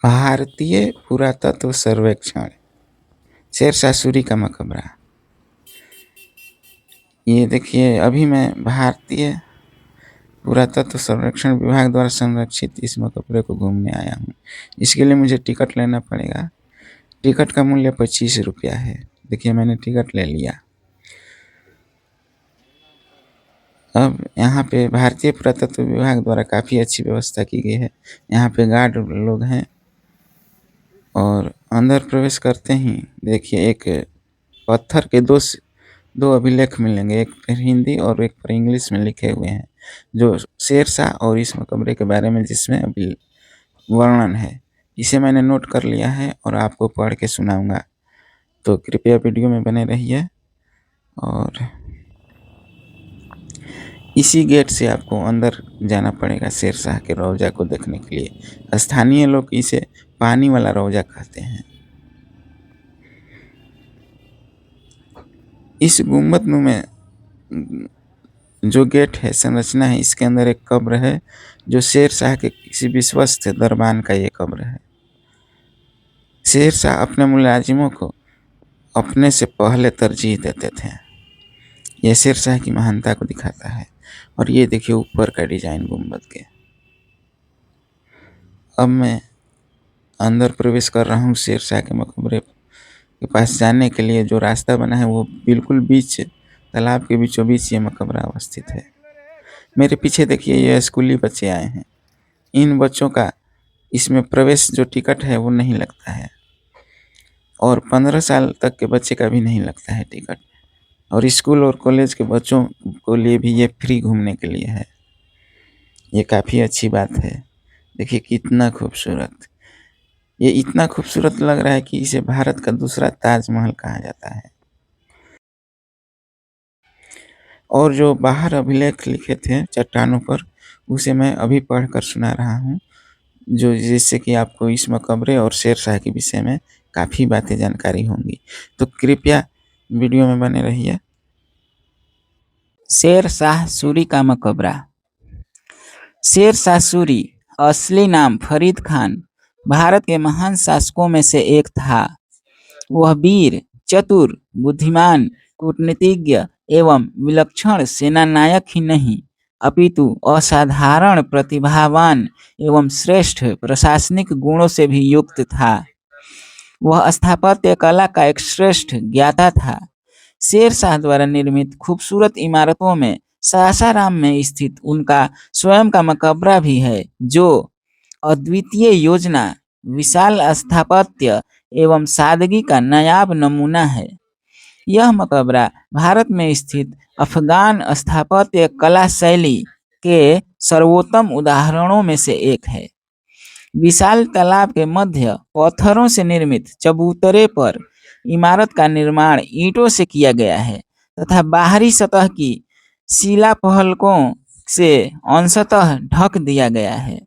भारतीय पुरातत्व सर्वेक्षण, शेरशाह सूरी का मकबरा। ये देखिए, अभी मैं भारतीय पुरातत्व सर्वेक्षण विभाग द्वारा संरक्षित इस मकबरे को घूमने आया हूँ। इसके लिए मुझे टिकट लेना पड़ेगा। टिकट का मूल्य 25 रुपया है। देखिए, मैंने टिकट ले लिया। अब यहाँ पे भारतीय पुरातत्व विभाग द्वारा काफ़ी अच्छी व्यवस्था की गई है। यहाँ पे गार्ड लोग हैं और अंदर प्रवेश करते ही देखिए एक पत्थर के दो अभिलेख मिलेंगे, एक पर हिंदी और एक पर इंग्लिश में लिखे हुए हैं, जो शेरशाह और इस मकबरे के बारे में जिसमें अभी वर्णन है। इसे मैंने नोट कर लिया है और आपको पढ़ के सुनाऊंगा, तो कृपया वीडियो में बने रहिए। और इसी गेट से आपको अंदर जाना पड़ेगा शेरशाह के रौजा को देखने के लिए। स्थानीय लोग इसे पानी वाला रौजा कहते हैं। इस गुंबद में जो गेट है, संरचना है, इसके अंदर एक कब्र है जो शेरशाह के किसी विश्वस्त दरबान का ये कब्र है। शेरशाह अपने मुलाजिमों को अपने से पहले तरजीह देते थे। यह शेरशाह की महानता को दिखाता है। और ये देखिए ऊपर का डिजाइन गुंबद के। अब मैं अंदर प्रवेश कर रहा हूँ शेरशाह के मकबरे के पास जाने के लिए। जो रास्ता बना है वो बिल्कुल बीच तालाब के बीचों बीच ये मकबरा अवस्थित है। मेरे पीछे देखिए, ये स्कूली बच्चे आए हैं। इन बच्चों का इसमें प्रवेश जो टिकट है वो नहीं लगता है, और 15 साल तक के बच्चे का भी नहीं लगता है टिकट। और स्कूल और कॉलेज के बच्चों को लिए भी ये फ्री घूमने के लिए है। ये काफ़ी अच्छी बात है। देखिए कितना खूबसूरत, ये इतना खूबसूरत लग रहा है कि इसे भारत का दूसरा ताजमहल कहा जाता है। और जो बाहर अभिलेख लिखे थे चट्टानों पर, उसे मैं अभी पढ़कर सुना रहा हूँ, जो जिससे कि आपको इस मकबरे और शेरशाह के विषय में काफ़ी बातें जानकारी होंगी। तो कृपया वीडियो में बने रहिए। शेरशाह सूरी का मकबरा। शेरशाह सूरी, असली नाम फरीद खान, भारत के महान शासकों में से एक था। वह वीर, चतुर, बुद्धिमान, कूटनीतिज्ञ एवं विलक्षण सेनानायक ही नहीं, अपितु असाधारण प्रतिभावान एवं श्रेष्ठ प्रशासनिक गुणों से भी युक्त था। वह स्थापत्य कला का एक श्रेष्ठ ज्ञाता था। शेरशाह द्वारा निर्मित खूबसूरत इमारतों में सासाराम में स्थित उनका स्वयं का मकबरा भी है, जो अद्वितीय योजना, विशाल स्थापत्य एवं सादगी का नायाब नमूना है। यह मकबरा भारत में स्थित अफगान स्थापत्य कला शैली के सर्वोत्तम उदाहरणों में से एक है। विशाल तालाब के मध्य पत्थरों से निर्मित चबूतरे पर इमारत का निर्माण ईंटों से किया गया है तथा बाहरी सतह की शिलाफलकों से अंशतः ढक दिया गया है।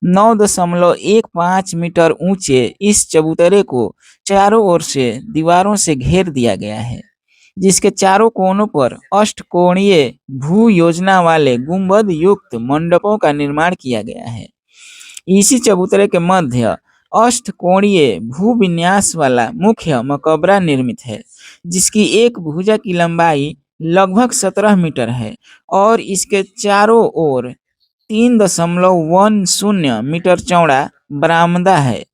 9.15 मीटर ऊंचे इस चबूतरे को चारों ओर से दीवारों से घेर दिया गया है, जिसके चारों कोनों पर अष्टकोणीय भू योजना वाले गुंबद युक्त मंडपों का निर्माण किया गया है। इसी चबूतरे के मध्य अष्टकोणीय भू विन्यास वाला मुख्य मकबरा निर्मित है, जिसकी एक भुजा की लंबाई लगभग 17 मीटर है और इसके चारों ओर 3.10 मीटर चौड़ा बरामदा है।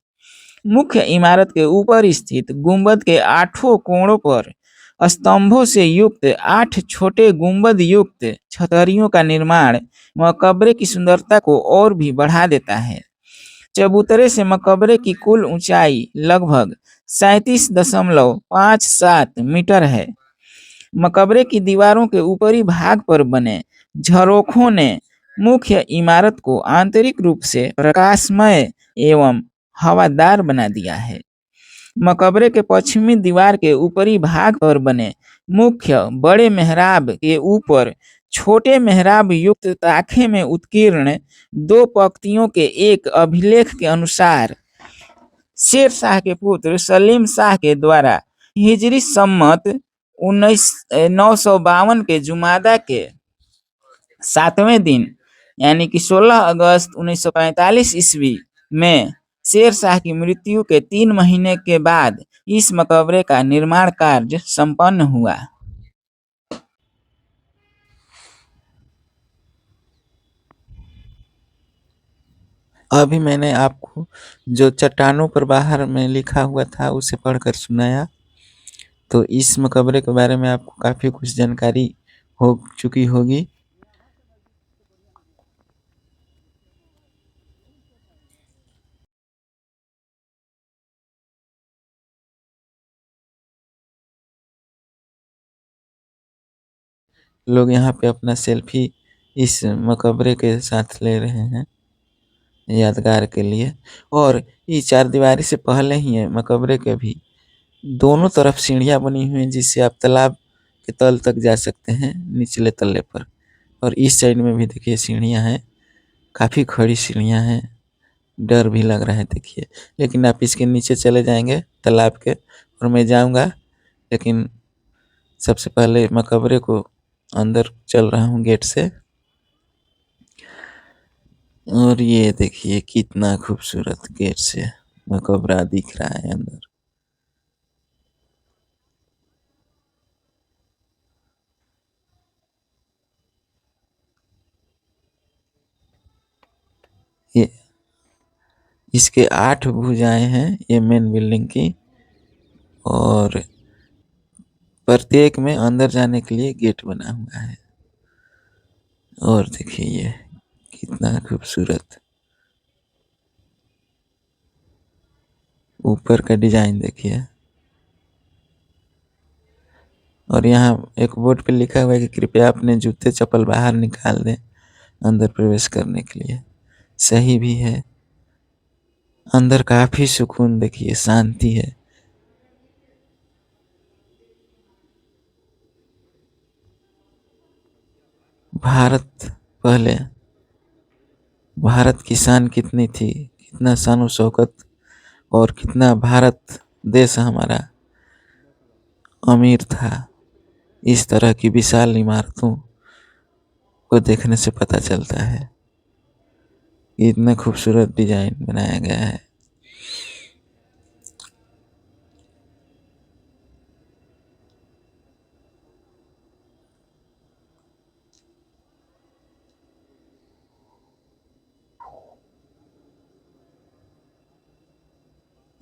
मुख्य इमारत के ऊपर स्थित गुंबद के 8 कोणों पर स्तंभों से युक्त 8 छोटे गुंबद युक्त छतरियों का निर्माण मकबरे की सुंदरता को और भी बढ़ा देता है। चबूतरे से मकबरे की कुल ऊंचाई लगभग 37.57 मीटर है। मकबरे की दीवारों के ऊपरी भाग पर बने झरोखों ने मुख्य इमारत को आंतरिक रूप से प्रकाशमय एवं हवादार बना दिया है। मकबरे के पश्चिमी दीवार के ऊपरी भाग पर बने मुख्य बड़े मेहराब के ऊपर छोटे मेहराब युक्त ताखे में उत्कीर्ण 2 पंक्तियों के एक अभिलेख के अनुसार शेरशाह के पुत्र सलीम शाह के द्वारा हिजरी सम्मत 952 के जुमादा के 7वें दिन यानी कि 16 अगस्त 1945 ईस्वी में शेर शाह की मृत्यु के 3 महीने के बाद इस मकबरे का निर्माण कार्य संपन्न हुआ। अभी मैंने आपको जो चट्टानों पर बाहर में लिखा हुआ था उसे पढ़कर सुनाया, तो इस मकबरे के बारे में आपको काफी कुछ जानकारी हो चुकी होगी। लोग यहाँ पे अपना सेल्फी इस मकबरे के साथ ले रहे हैं यादगार के लिए। और ये चारदीवारी से पहले ही है मकबरे के भी दोनों तरफ सीढ़ियाँ बनी हुई हैं जिससे आप तालाब के तल तक जा सकते हैं निचले तल्ले पर। और इस साइड में भी देखिए सीढ़ियाँ हैं, काफ़ी खड़ी सीढ़ियाँ हैं, डर भी लग रहा है देखिए। लेकिन आप इसके नीचे चले जाएंगे तालाब के और मैं जाऊंगा, लेकिन सबसे पहले मकबरे को अंदर चल रहा हूँ गेट से। और ये देखिए कितना खूबसूरत गेट से मकबरा दिख रहा है अंदर। ये इसके 8 भुजाएं हैं ये मेन बिल्डिंग की, और प्रत्येक में अंदर जाने के लिए गेट बना हुआ है। और देखिए ये कितना खूबसूरत ऊपर का डिजाइन देखिए। और यहाँ एक बोर्ड पे लिखा हुआ है कि कृपया अपने जूते चप्पल बाहर निकाल दें अंदर प्रवेश करने के लिए। सही भी है, अंदर काफी सुकून देखिए, शांति है। भारत पहले, भारत की शान कितनी थी, कितना शान शौकत, और कितना भारत देश हमारा अमीर था। इस तरह की विशाल इमारतों को देखने से पता चलता है कि इतना खूबसूरत डिजाइन बनाया गया है।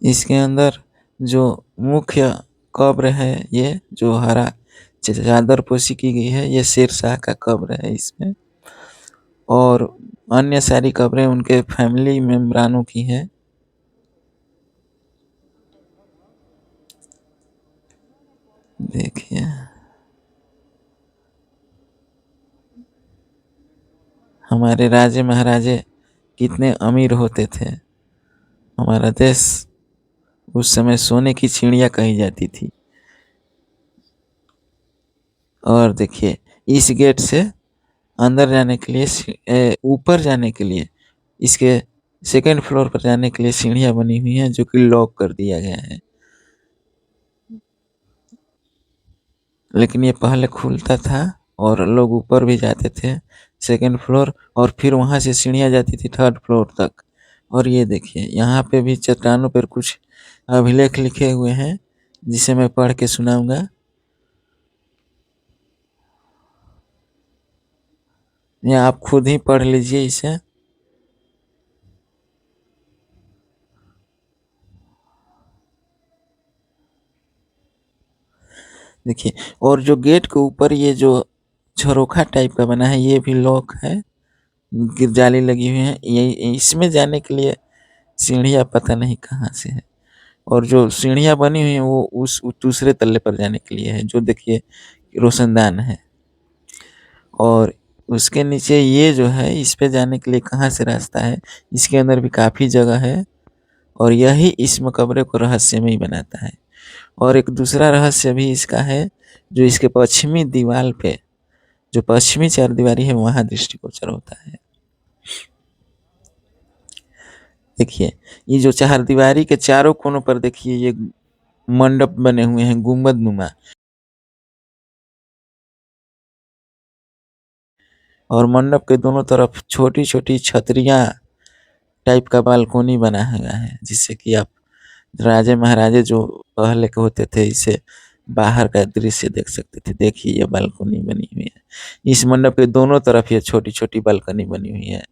इसके अंदर जो मुख्य कब्र है, ये जो हरा चादर पोशी की गई है, ये शेर शाह का कब्र है इसमें। और अन्य सारी कब्रें उनके फैमिली मेम्बरानों की हैं। देखिए हमारे राजे महाराजे कितने अमीर होते थे। हमारा देश उस समय सोने की चिड़िया कही जाती थी। और देखिए इस गेट से अंदर जाने के लिए, ऊपर जाने के लिए, इसके सेकंड फ्लोर पर जाने के लिए सीढ़ियां बनी हुई हैं जो कि लॉक कर दिया गया है। लेकिन ये पहले खुलता था और लोग ऊपर भी जाते थे सेकंड फ्लोर, और फिर वहां से सीढ़ियां जाती थी थर्ड फ्लोर तक। और ये देखिए यहाँ पे भी चट्टानों पर कुछ अभिलेख लिखे हुए हैं जिसे मैं पढ़ के सुनाऊंगा। या आप खुद ही पढ़ लीजिए इसे। देखिए, और जो गेट के ऊपर ये जो झरोखा टाइप का बना है ये भी लॉक है, जाली लगी हुई है। ये इसमें जाने के लिए सीढ़ियाँ पता नहीं कहाँ से है। और जो सीढ़ियाँ बनी हुई हैं वो उस दूसरे तल्ले पर जाने के लिए है जो देखिए रोशनदान है। और उसके नीचे ये जो है इस पे जाने के लिए कहाँ से रास्ता है, इसके अंदर भी काफ़ी जगह है। और यही इस मकबरे को रहस्यमय बनाता है। और एक दूसरा रहस्य भी इसका है जो इसके पश्चिमी दीवार पे, जो पश्चिमी चारदीवारी है वहां दृष्टिगोचर होता है। देखिए ये जो चारदीवारी के चारों कोनों पर देखिए ये मंडप बने हुए हैं गुंबद नुमा। और मंडप के दोनों तरफ छोटी छोटी छतरियां टाइप का बालकोनी बना हुआ है, जिससे कि आप राजे महाराजे जो पहले के होते थे, इसे बाहर का दृश्य देख सकते थे। देखिए ये बालकनी बनी हुई है। इस मंडप के दोनों तरफ ये छोटी छोटी बालकनी बनी हुई है।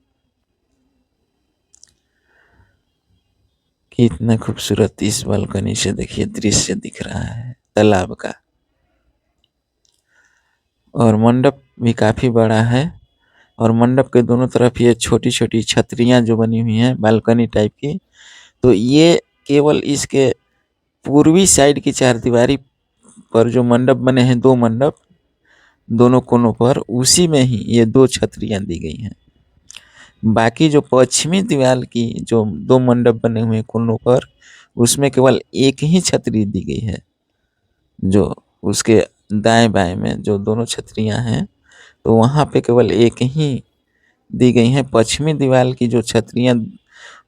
कितना खूबसूरत इस बालकनी से देखिए दृश्य दिख रहा है तालाब का। और मंडप भी काफी बड़ा है। और मंडप के दोनों तरफ ये छोटी छोटी छतरियां जो बनी हुई हैं बालकनी टाइप की, तो ये केवल इसके पूर्वी साइड की चारदीवारी पर जो मंडप बने हैं, दो मंडप दोनों कोनों पर, उसी में ही ये दो छतरियां दी गई हैं। बाकी जो पश्चिमी दीवार की जो दो मंडप बने हुए हैं कोनों पर, उसमें केवल एक ही छतरी दी गई है। जो उसके दाएं बाएं में जो दोनों छतरियां हैं, तो वहां पे केवल एक ही दी गई हैं। पश्चिमी दीवार की जो छतरियां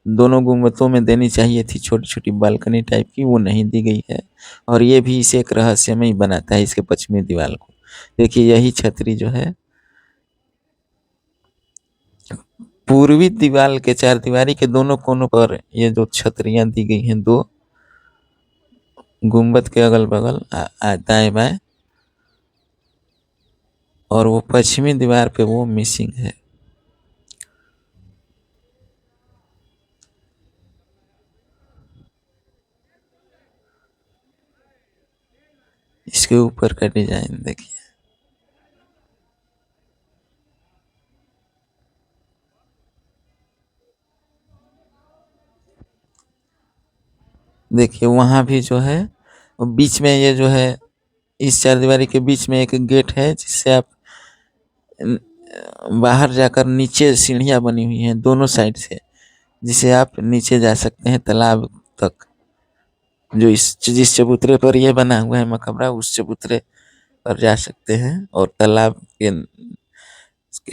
दोनों गुंबदों में देनी चाहिए थी, छोटी छोटी बालकनी टाइप की, वो नहीं दी गई है। और ये भी इसे एक रहस्यमय बनाता है, इसके पश्चिमी दीवार को। देखिए यही छतरी जो है पूर्वी दीवार के चारदीवारी के दोनों कोनों पर, ये जो छतरियां दी गई हैं दो गुंबद के अगल बगल दाएं बाएं, और वो पश्चिमी दीवार पे वो मिसिंग है। इसके ऊपर का डिजाइन देखिए। देखिए वहां भी जो है, बीच में ये जो है, इस चारदीवारी के बीच में एक गेट है, जिससे आप बाहर जाकर नीचे सीढ़ियां बनी हुई हैं दोनों साइड से, जिसे आप नीचे जा सकते हैं तालाब तक। जो जिस चबूतरे पर यह बना हुआ है मकबरा, उस चबूतरे पर जा सकते हैं। और तालाब के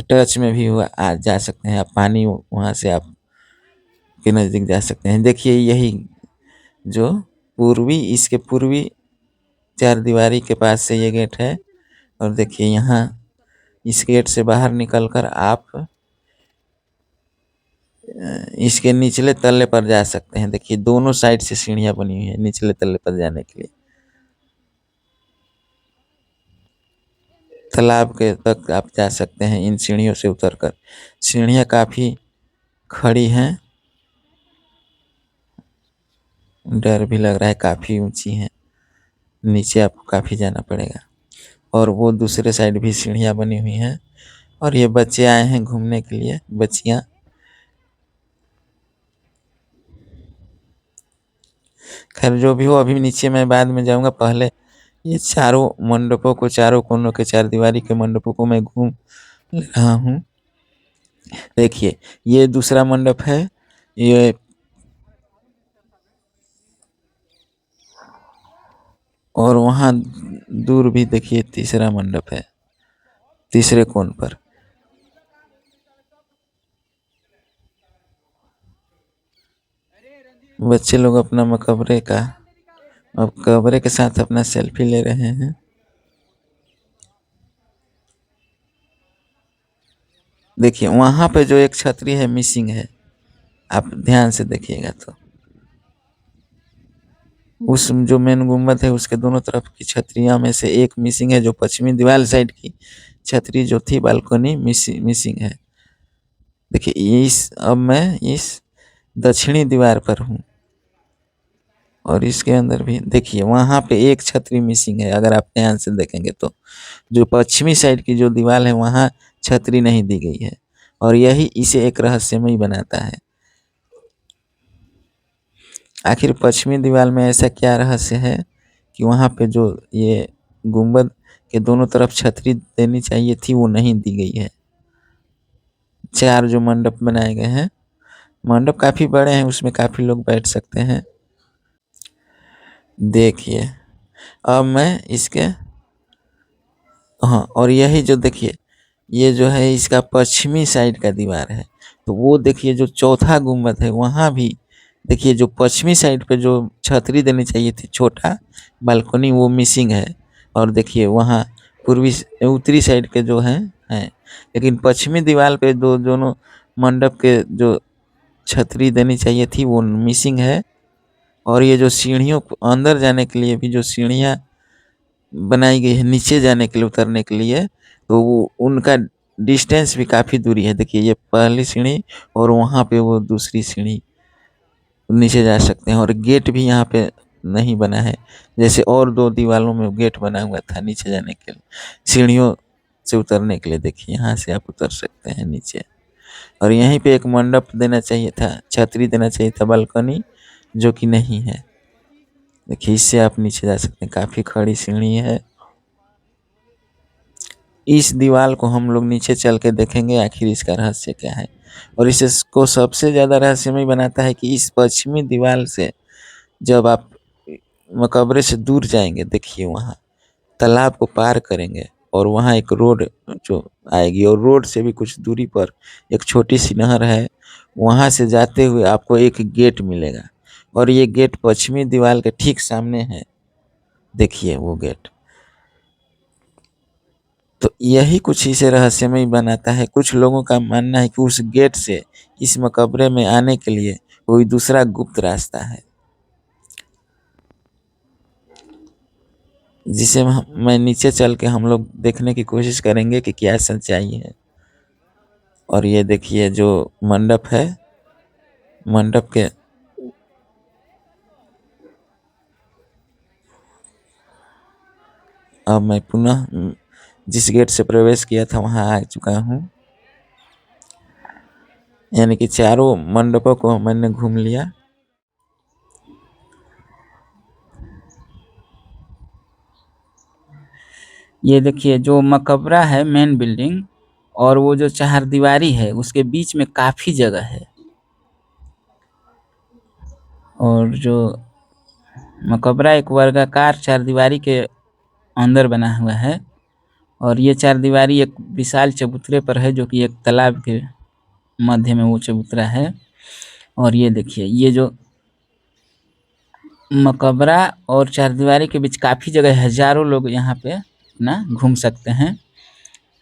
टच में भी हुआ जा सकते हैं आप। पानी वहां से आप के नजदीक जा सकते हैं। देखिए यही जो इसके पूर्वी चारदीवारी के पास से ये गेट है। और देखिए यहाँ इस गेट से बाहर निकलकर आप इसके निचले तल्ले पर जा सकते हैं। देखिए दोनों साइड से सीढ़ियां बनी हुई है निचले तल्ले पर जाने के लिए। तालाब के तक आप जा सकते हैं इन सीढ़ियों से उतरकर। सीढ़ियां काफी खड़ी हैं, डर भी लग रहा है, काफी ऊंची हैं, नीचे आपको काफी जाना पड़ेगा। और वो दूसरे साइड भी सीढ़ियां बनी हुई हैं। और ये बच्चे आए हैं घूमने के लिए, बच्चियां। खैर जो भी हो, अभी नीचे मैं बाद में जाऊंगा। पहले ये चारों मंडपों को, चारों कोनों के चारदीवारी के मंडपों को मैं घूम रहा हूँ। देखिए ये दूसरा मंडप है, ये और वहां दूर भी देखिए तीसरा मंडप है, तीसरे कोन पर। बच्चे लोग अपना मकबरे का, अब कबरे के साथ अपना सेल्फी ले रहे हैं। देखिए वहां पे जो एक छतरी है मिसिंग है, आप ध्यान से देखिएगा तो। उस जो मेन गुम्बद है उसके दोनों तरफ की छतरियां में से एक मिसिंग है। जो पश्चिमी दीवार साइड की छतरी जो थी बालकनी मिसिंग है। देखिए अब मैं इस दक्षिणी दीवार पर हूँ, और इसके अंदर भी देखिए वहां पे एक छतरी मिसिंग है। अगर आप ध्यान से देखेंगे तो जो पश्चिमी साइड की जो दीवार है वहां छतरी नहीं दी गई है, और यही इसे एक रहस्यमय बनाता है। आखिर पश्चिमी दीवार में ऐसा क्या रहस्य है कि वहां पे जो ये गुंबद के दोनों तरफ छतरी देनी चाहिए थी, वो नहीं दी गई है। चार जो मंडप बनाए गए हैं, मंडप काफी बड़े हैं, उसमें काफी लोग बैठ सकते हैं। देखिए अब मैं इसके, हाँ, और यही जो देखिए ये जो है इसका पश्चिमी साइड का दीवार है। तो वो देखिए जो चौथा गुंबद है वहां भी देखिए जो पश्चिमी साइड पे जो छतरी देनी चाहिए थी, छोटा बालकनी, वो मिसिंग है। और देखिए वहाँ पूर्वी उत्तरी साइड के जो हैं, लेकिन पश्चिमी दीवार पे दो दोनों मंडप के जो छतरी देनी चाहिए थी, वो मिसिंग है। और ये जो सीढ़ियों को अंदर जाने के लिए भी जो सीढ़ियाँ बनाई गई है नीचे जाने के लिए, उतरने के लिए, तो वो उनका डिस्टेंस भी काफ़ी दूरी है। देखिए ये पहली सीढ़ी और वहाँ पे वो दूसरी सीढ़ी, नीचे जा सकते हैं। और गेट भी यहाँ पे नहीं बना है, जैसे और 2 दीवालों में गेट बना हुआ था नीचे जाने के लिए, सीढ़ियों से उतरने के लिए। देखिए यहाँ से आप उतर सकते हैं नीचे। और यहीं पे एक मंडप देना चाहिए था, छतरी देना चाहिए था, बालकनी, जो कि नहीं है। देखिए इससे आप नीचे जा सकते हैं, काफ़ी खड़ी सीढ़ी है। इस दीवार को हम लोग नीचे चल के देखेंगे आखिर इसका रहस्य क्या है। और इसको सबसे ज़्यादा रहस्यमय बनाता है कि इस पश्चिमी दीवार से जब आप मकबरे से दूर जाएंगे, देखिए वहाँ तालाब को पार करेंगे और वहाँ एक रोड जो आएगी, और रोड से भी कुछ दूरी पर एक छोटी सी नहर है। वहाँ से जाते हुए आपको एक गेट मिलेगा, और ये गेट पश्चिमी दीवार के ठीक सामने है। देखिए वो गेट, तो यही कुछ इसे रहस्यमय बनाता है। कुछ लोगों का मानना है कि उस गेट से इस मकबरे में आने के लिए कोई दूसरा गुप्त रास्ता है, जिसे मैं नीचे चल के हम लोग देखने की कोशिश करेंगे कि क्या सच्चाई है। और ये देखिए जो मंडप है, मंडप के अब मैं पुनः जिस गेट से प्रवेश किया था वहां आ चुका हूँ। यानी कि चारों मंडपों को मैंने घूम लिया। ये देखिए जो मकबरा है मेन बिल्डिंग, और वो जो चारदीवारी है उसके बीच में काफ़ी जगह है। और जो मकबरा एक वर्गाकार चारदीवारी के अंदर बना हुआ है, और ये चारदीवारी एक विशाल चबूतरे पर है जो कि एक तालाब के मध्य में वो चबूतरा है। और ये देखिए ये जो मकबरा और चारदीवारी के बीच काफ़ी जगह है, हज़ारों लोग यहाँ पे अपना घूम सकते हैं।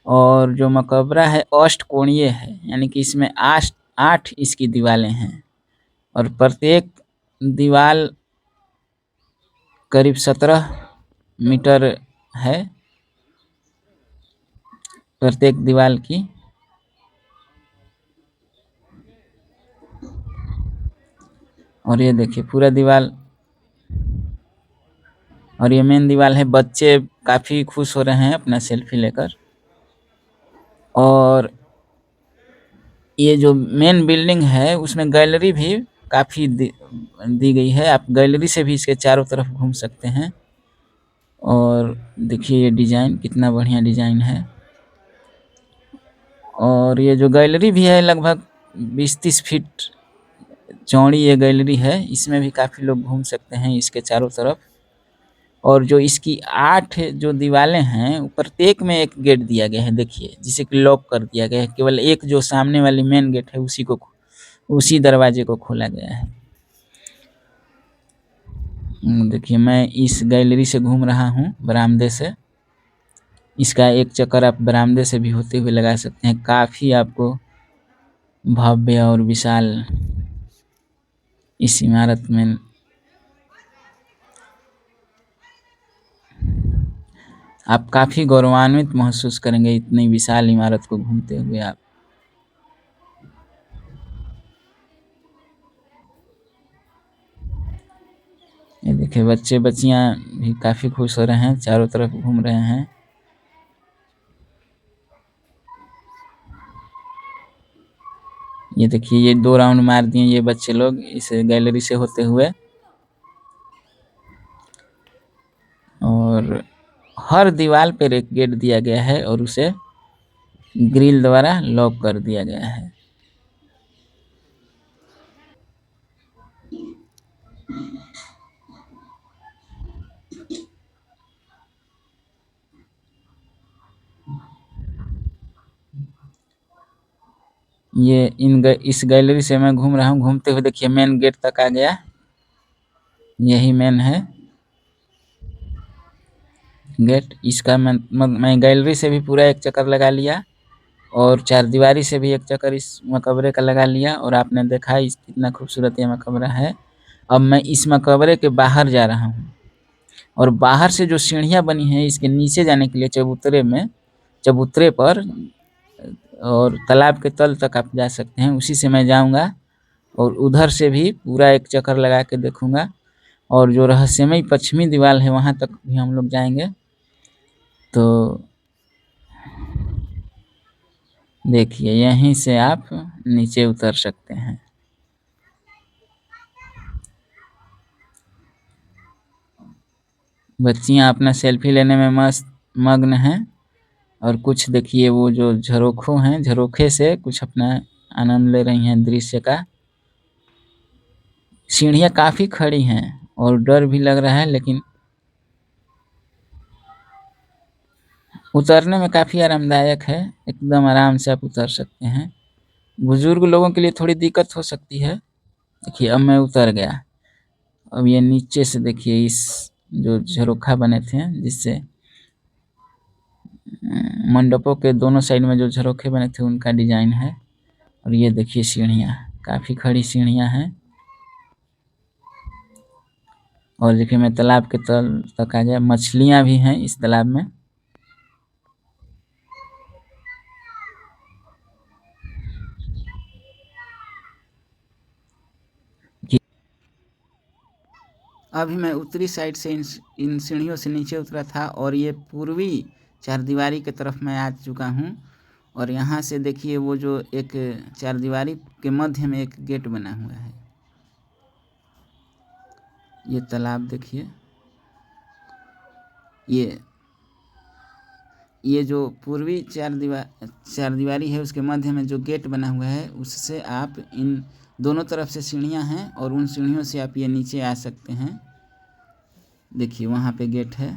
और जो मकबरा है अष्टकोणीय है, यानी कि इसमें 8 इसकी दीवारें हैं, और प्रत्येक दीवार करीब 17 मीटर है प्रत्येक दीवार की। और ये देखिए पूरा दीवार, और ये मेन दीवार है। बच्चे काफ़ी खुश हो रहे हैं अपना सेल्फी लेकर। और ये जो मेन बिल्डिंग है उसमें गैलरी भी काफ़ी दी गई है, आप गैलरी से भी इसके चारों तरफ घूम सकते हैं। और देखिए ये डिज़ाइन कितना बढ़िया डिज़ाइन है। और ये जो गैलरी भी है लगभग 20-30 फीट चौड़ी ये गैलरी है, इसमें भी काफ़ी लोग घूम सकते हैं इसके चारों तरफ। और जो इसकी 8 जो दीवारें हैं प्रत्येक में एक गेट दिया गया है, देखिए जिसे कि लॉक कर दिया गया है। केवल एक जो सामने वाली मेन गेट है उसी दरवाजे को खोला गया है। देखिए मैं इस गैलरी से घूम रहा हूँ बरामदे से। इसका एक चक्कर आप बरामदे से भी होते हुए लगा सकते हैं। काफ़ी आपको भव्य और विशाल इस इमारत में आप काफ़ी गौरवान्वित महसूस करेंगे, इतनी विशाल इमारत को घूमते हुए आप। ये देखिए बच्चे बच्चियां भी काफ़ी खुश हो रहे हैं, चारों तरफ घूम रहे हैं। ये देखिए ये 2 राउंड मार दिए ये बच्चे लोग इस गैलरी से होते हुए। और हर दीवार पर एक गेट दिया गया है और उसे ग्रिल द्वारा लॉक कर दिया गया है। ये इस गैलरी से मैं घूम रहा हूँ, घूमते हुए देखिए मेन गेट तक आ गया। यही मेन है गेट। इसका मैं गैलरी से भी पूरा एक चक्कर लगा लिया, और चारदीवारी से भी एक चक्कर इस मकबरे का लगा लिया और आपने देखा इस कितना खूबसूरत ये मकबरा है। अब मैं इस मकबरे के बाहर जा रहा हूँ और बाहर से जो सीढ़ियाँ बनी हैं इसके नीचे जाने के लिए चबूतरे पर और तालाब के तल तक आप जा सकते हैं, उसी से मैं जाऊँगा और उधर से भी पूरा एक चक्कर लगा के देखूँगा और जो रहस्यमयी पश्चिमी दीवार है वहाँ तक भी हम लोग जाएँगे। तो देखिए यहीं से आप नीचे उतर सकते हैं। बच्चियाँ अपना सेल्फी लेने में मस्त मग्न हैं और कुछ देखिए वो जो झरोखे से कुछ अपना आनंद ले रही हैं दृश्य का। सीढ़ियाँ काफ़ी खड़ी हैं और डर भी लग रहा है, लेकिन उतरने में काफ़ी आरामदायक है, एकदम आराम से आप उतर सकते हैं। बुजुर्ग लोगों के लिए थोड़ी दिक्कत हो सकती है। देखिए अब मैं उतर गया। अब ये नीचे से देखिए इस जो झरोखा बने थे जिससे मंडपों के दोनों साइड में जो झरोखे बने थे उनका डिजाइन है। और ये देखिए सीढ़ियाँ, काफ़ी खड़ी सीढ़ियाँ हैं। और देखिए मैं तालाब के तल तक आ गया, मछलियाँ भी हैं इस तालाब में। अभी मैं उत्तरी साइड से इन सीढ़ियों से नीचे उतरा था और ये पूर्वी चारदीवारी की तरफ मैं आ चुका हूँ। और यहाँ से देखिए वो जो एक चारदीवारी के मध्य में एक गेट बना हुआ है। ये तालाब देखिए, ये जो पूर्वी चारदीवारी है उसके मध्य में जो गेट बना हुआ है उससे आप इन दोनों तरफ से सीढ़ियाँ हैं और उन सीढ़ियों से आप ये नीचे आ सकते हैं। देखिए वहाँ पे गेट है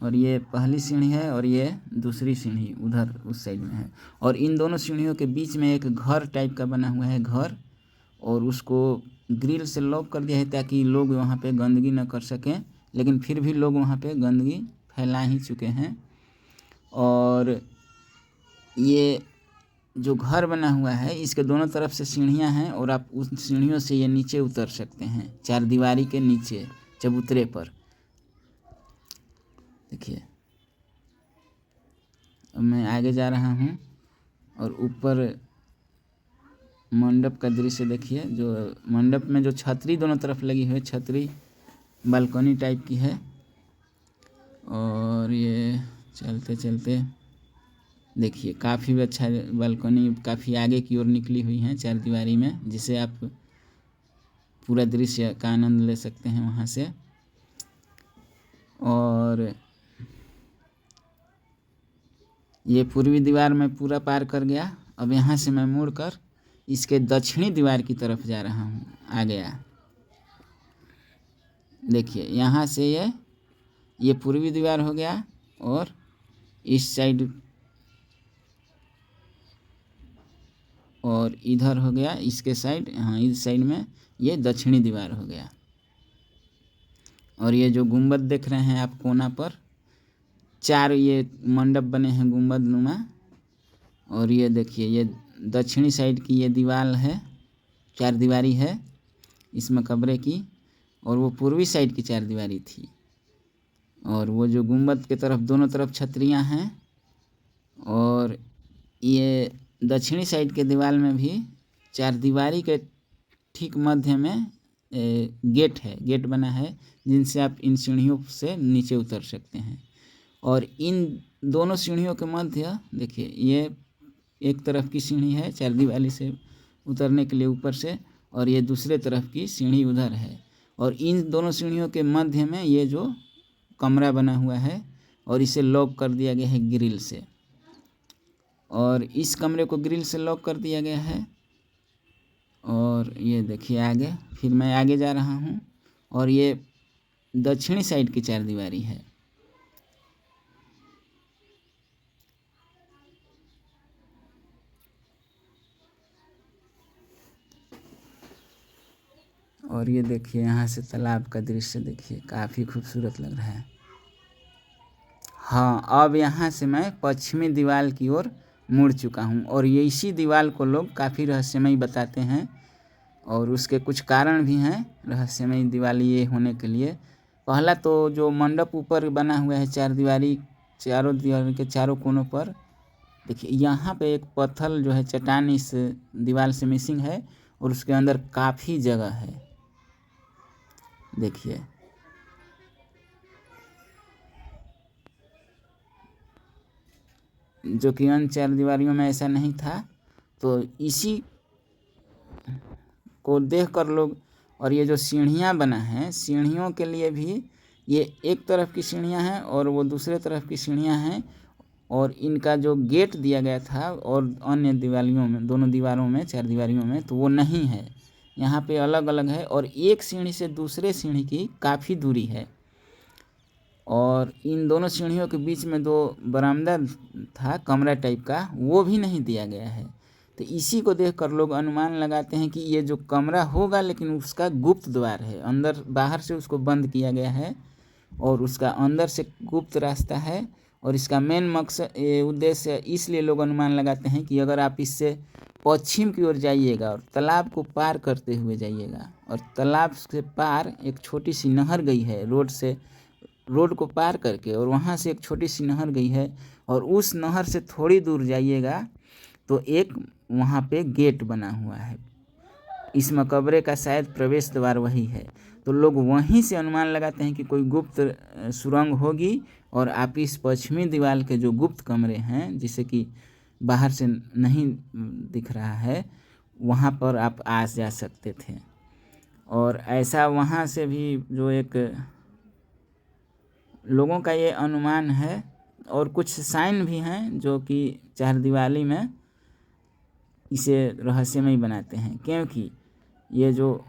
और ये पहली सीढ़ी है और ये दूसरी सीढ़ी उधर उस साइड में है। और इन दोनों सीढ़ियों के बीच में एक घर टाइप का बना हुआ है घर, और उसको ग्रिल से लॉक कर दिया है ताकि लोग वहाँ पे गंदगी न कर सकें, लेकिन फिर भी लोग वहाँ पे गंदगी फैला ही चुके हैं। और ये जो घर बना हुआ है इसके दोनों तरफ से सीढ़ियाँ हैं और आप उस सीढ़ियों से ये नीचे उतर सकते हैं चारदीवारी के नीचे चबूतरे पर। देखिए अब मैं आगे जा रहा हूँ और ऊपर मंडप का दृश्य देखिए। जो मंडप में जो छतरी दोनों तरफ लगी हुई है, छतरी बालकनी टाइप की है। और ये चलते चलते देखिए काफ़ी अच्छा बालकनी काफ़ी आगे की ओर निकली हुई है चारदीवारी में, जिसे आप पूरा दृश्य का आनंद ले सकते हैं वहाँ से। और ये पूर्वी दीवार में पूरा पार कर गया। अब यहाँ से मैं मुड़कर इसके दक्षिणी दीवार की तरफ जा रहा हूँ, आ गया। देखिए यहाँ से ये पूर्वी दीवार हो गया और इस साइड और इधर हो गया इसके साइड, हाँ इस साइड में ये दक्षिणी दीवार हो गया। और ये जो गुंबद देख रहे हैं आप कोना पर, 4 ये मंडप बने हैं गुंबद नुमा। और ये देखिए ये दक्षिणी साइड की ये दीवार है, चारदीवारी है इस मकबरे की, और वो पूर्वी साइड की चारदीवारी थी। और वो जो गुंबद के तरफ दोनों तरफ छतरियाँ हैं। और ये दक्षिणी साइड के दीवार में भी चारदीवारी के ठीक मध्य में गेट है, गेट बना है जिनसे आप इन सीढ़ियों से नीचे उतर सकते हैं। और इन दोनों सीढ़ियों के मध्य देखिए ये एक तरफ की सीढ़ी है चारदीवारी से उतरने के लिए ऊपर से, और ये दूसरे तरफ की सीढ़ी उधर है। और इन दोनों सीढ़ियों के मध्य में ये जो कमरा बना हुआ है और इसे लॉक कर दिया गया है ग्रिल से, और इस कमरे को ग्रिल से लॉक कर दिया गया है। और ये देखिए आगे, फिर मैं आगे जा रहा हूँ और ये दक्षिणी साइड की चारदीवारी है। और ये देखिए यहाँ से तालाब का दृश्य देखिए, काफ़ी खूबसूरत लग रहा है। हाँ अब यहाँ से मैं पश्चिमी दीवार की ओर मुड़ चुका हूँ। और ये इसी दीवार को लोग काफ़ी रहस्यमयी बताते हैं और उसके कुछ कारण भी हैं रहस्यमयी दीवार ये होने के लिए। पहला तो जो मंडप ऊपर बना हुआ है चारों दीवार के चारों कोनों पर, देखिए यहाँ पे एक पत्थर जो है चट्टान इस दीवार से मिसिंग है और उसके अंदर काफ़ी जगह है। देखिए जो कि अन्य चार दीवारियों में ऐसा नहीं था। तो इसी को देख कर लोग, और ये जो सीढ़ियाँ बना है, सीढ़ियों के लिए भी ये एक तरफ की सीढ़ियाँ हैं और वो दूसरे तरफ की सीढ़ियाँ हैं, और इनका जो गेट दिया गया था और अन्य दीवारियों में, दोनों दीवारों में, चार दीवारियों में, तो वो नहीं है। यहाँ पे अलग अलग है और एक सीढ़ी से दूसरे सीढ़ी की काफ़ी दूरी है, और इन दोनों सीढ़ियों के बीच में दो बरामदा था कमरा टाइप का, वो भी नहीं दिया गया है। तो इसी को देखकर लोग अनुमान लगाते हैं कि ये जो कमरा होगा लेकिन उसका गुप्त द्वार है, अंदर बाहर से उसको बंद किया गया है और उसका अंदर से गुप्त रास्ता है। और इसका मेन मकसद उद्देश्य इसलिए लोग अनुमान लगाते हैं कि अगर आप इससे पश्चिम की ओर जाइएगा और तालाब को पार करते हुए जाइएगा, और तालाब से पार एक छोटी सी नहर गई है रोड को पार करके, और वहाँ से एक छोटी सी नहर गई है, और उस नहर से थोड़ी दूर जाइएगा तो एक वहाँ पे गेट बना हुआ है। इस मकबरे का शायद प्रवेश द्वार वही है। तो लोग वहीं से अनुमान लगाते हैं कि कोई गुप्त सुरंग होगी और आप इस पश्चिमी दीवार के जो गुप्त कमरे हैं, जिसे कि बाहर से नहीं दिख रहा है, वहाँ पर आप आ जा सकते थे। और ऐसा वहाँ से भी जो एक लोगों का ये अनुमान है, और कुछ साइन भी हैं जो कि चार दीवारी में इसे रहस्यमय बनाते हैं, क्योंकि ये जो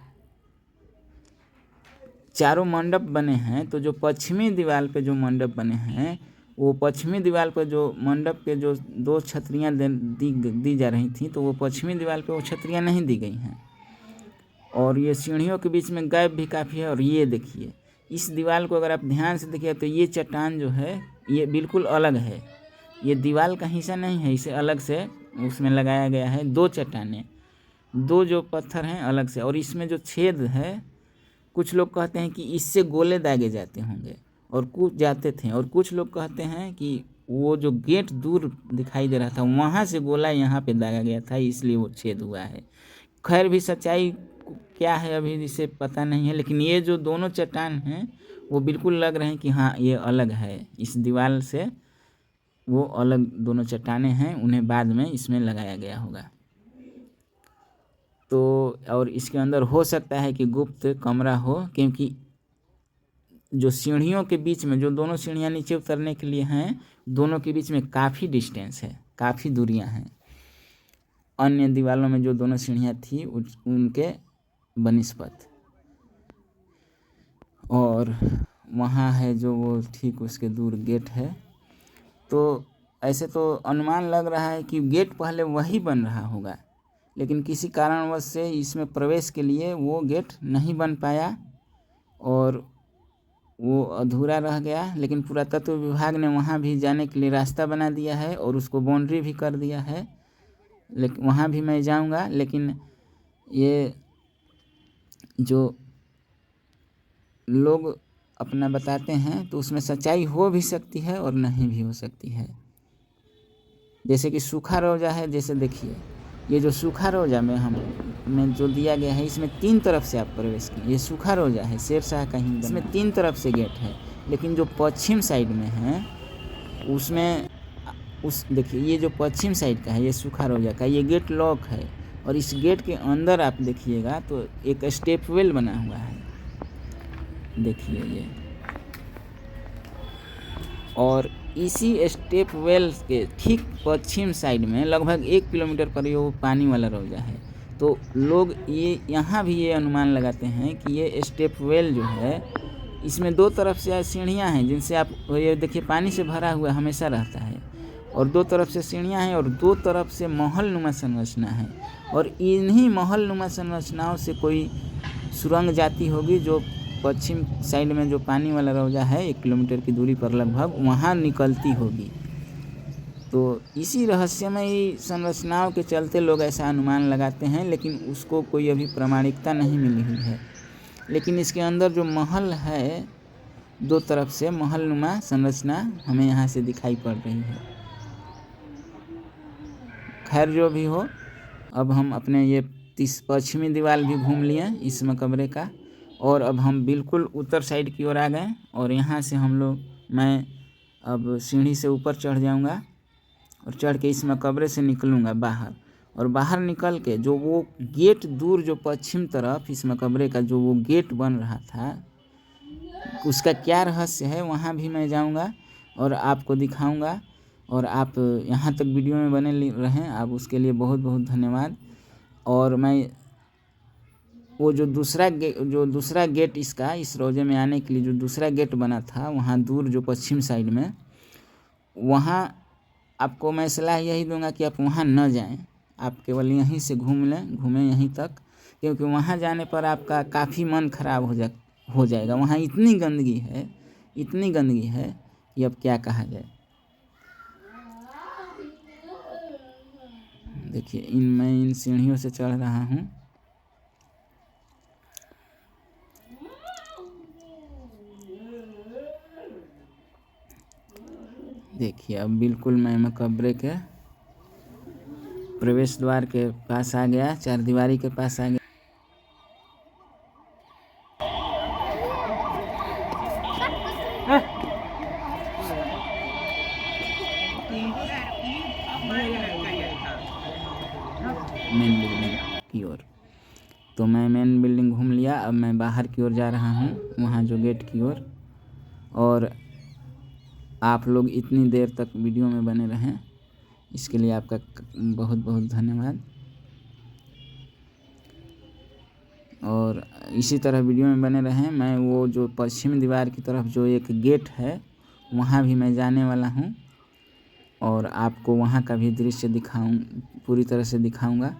चारों मंडप बने हैं, तो जो पश्चिमी दीवार पे जो मंडप बने हैं, वो पश्चिमी दीवार पर जो मंडप के जो दो छतरियाँ दी जा रही थी, तो वो पश्चिमी दीवार पे वो छतरियाँ नहीं दी गई हैं, और ये सीढ़ियों के बीच में गैप भी काफ़ी है। और ये देखिए इस दीवार को अगर आप ध्यान से देखिए तो ये चट्टान जो है ये बिल्कुल अलग है, ये दीवार का हिस्सा नहीं है, इसे अलग से उसमें लगाया गया है। दो चट्टानें, दो जो पत्थर हैं अलग से, और इसमें जो छेद है, कुछ लोग कहते हैं कि इससे गोले दागे जाते होंगे और कुछ जाते थे, और कुछ लोग कहते हैं कि वो जो गेट दूर दिखाई दे रहा था वहाँ से गोला यहाँ पे दागा गया था, इसलिए वो छेद हुआ है। खैर भी सच्चाई क्या है अभी इसे पता नहीं है, लेकिन ये जो दोनों चट्टान हैं वो बिल्कुल लग रहे हैं कि हाँ ये अलग है, इस दीवार से वो अलग दोनों चट्टानें हैं, उन्हें बाद में इसमें लगाया गया होगा। तो और इसके अंदर हो सकता है कि गुप्त कमरा हो, क्योंकि जो सीढ़ियों के बीच में, जो दोनों सीढ़ियाँ नीचे उतरने के लिए हैं, दोनों के बीच में काफ़ी डिस्टेंस है, काफ़ी दूरियां हैं अन्य दीवारों में जो दोनों सीढ़ियाँ थी उनके बनिस्पत। और वहाँ है जो वो ठीक उसके दूर गेट है। तो ऐसे तो अनुमान लग रहा है कि गेट पहले वही बन रहा होगा, लेकिन किसी कारणवश से इसमें प्रवेश के लिए वो गेट नहीं बन पाया और वो अधूरा रह गया। लेकिन पुरातत्व विभाग ने वहाँ भी जाने के लिए रास्ता बना दिया है और उसको बाउंड्री भी कर दिया है, लेकिन वहाँ भी मैं जाऊँगा। लेकिन ये जो लोग अपना बताते हैं तो उसमें सच्चाई हो भी सकती है और नहीं भी हो सकती है। जैसे कि सूखा रोजा है, जैसे देखिए ये जो सूखा रोजा में जो दिया गया है, इसमें 3 तरफ से आप प्रवेश कीजिए। ये सूखा रोजा है, शेरशाह का ही, इसमें 3 तरफ से गेट है, लेकिन जो पश्चिम साइड में है उसमें देखिए ये जो पश्चिम साइड का है, ये सूखा रोजा का, ये गेट लॉक है, और इस गेट के अंदर आप देखिएगा तो एक स्टेप वेल बना हुआ है, देखिए ये, और इसी स्टेप वेल के ठीक पश्चिम साइड में लगभग 1 किलोमीटर पर वो पानी वाला रोजा है। तो लोग ये यहाँ भी ये अनुमान लगाते हैं कि ये स्टेप वेल जो है, इसमें 2 तरफ से सीढ़ियाँ हैं जिनसे आप, ये देखिए पानी से भरा हुआ हमेशा रहता है, और 2 तरफ से सीढ़ियाँ हैं और 2 तरफ से महल नुमा संरचना है, और इन्हीं महल नुमा संरचनाओं से कोई सुरंग जाती होगी जो पश्चिम साइड में जो पानी वाला रोजा है 1 किलोमीटर की दूरी पर लगभग, वहाँ निकलती होगी। तो तो इसी रहस्यमयी संरचनाओं के चलते लोग ऐसा अनुमान लगाते हैं, लेकिन उसको कोई अभी प्रामाणिकता नहीं मिली हुई है। लेकिन इसके अंदर जो महल है, 2 तरफ से महलनुमा संरचना हमें यहाँ से दिखाई पड़ रही है। खैर जो भी हो, अब हम अपने ये पश्चिमी दीवार भी घूम लिए इस मकबरे का, और अब हम बिल्कुल उत्तर साइड की ओर आ गए। और यहाँ से मैं अब सीढ़ी से ऊपर चढ़ जाऊँगा और चढ़ के इस मकबरे से निकलूँगा बाहर। और बाहर निकल के जो वो गेट दूर जो पश्चिम तरफ इस मकबरे का जो वो गेट बन रहा था, उसका क्या रहस्य है वहाँ भी मैं जाऊँगा और आपको दिखाऊँगा। और आप यहाँ तक वीडियो में बने रहें, आप उसके लिए बहुत बहुत धन्यवाद। और मैं वो जो दूसरा गेट इसका इस रोजे में आने के लिए जो दूसरा गेट बना था वहाँ दूर जो पश्चिम साइड में, वहाँ आपको मैं सलाह यही दूंगा कि आप वहाँ न जाएं। आप केवल यहीं से घूमें यहीं तक, क्योंकि वहाँ जाने पर आपका काफ़ी मन खराब हो जाएगा। वहाँ इतनी गंदगी है कि अब क्या कहा जाए। देखिए मैं इन सीढ़ियों से चढ़ रहा हूँ। देखिए अब बिल्कुल मैं मकबरे के प्रवेश द्वार के पास आ गया, चारदीवारी के पास आ गया। मेन बिल्डिंग की ओर, तो मैं मेन बिल्डिंग घूम लिया। अब मैं बाहर की ओर जा रहा हूँ, वहाँ जो गेट की ओर। और आप लोग इतनी देर तक वीडियो में बने रहें, इसके लिए आपका बहुत बहुत धन्यवाद। और इसी तरह वीडियो में बने रहें। मैं वो जो पश्चिमी दीवार की तरफ जो एक गेट है वहाँ भी मैं जाने वाला हूँ और आपको वहाँ का भी दृश्य पूरी तरह से दिखाऊंगा।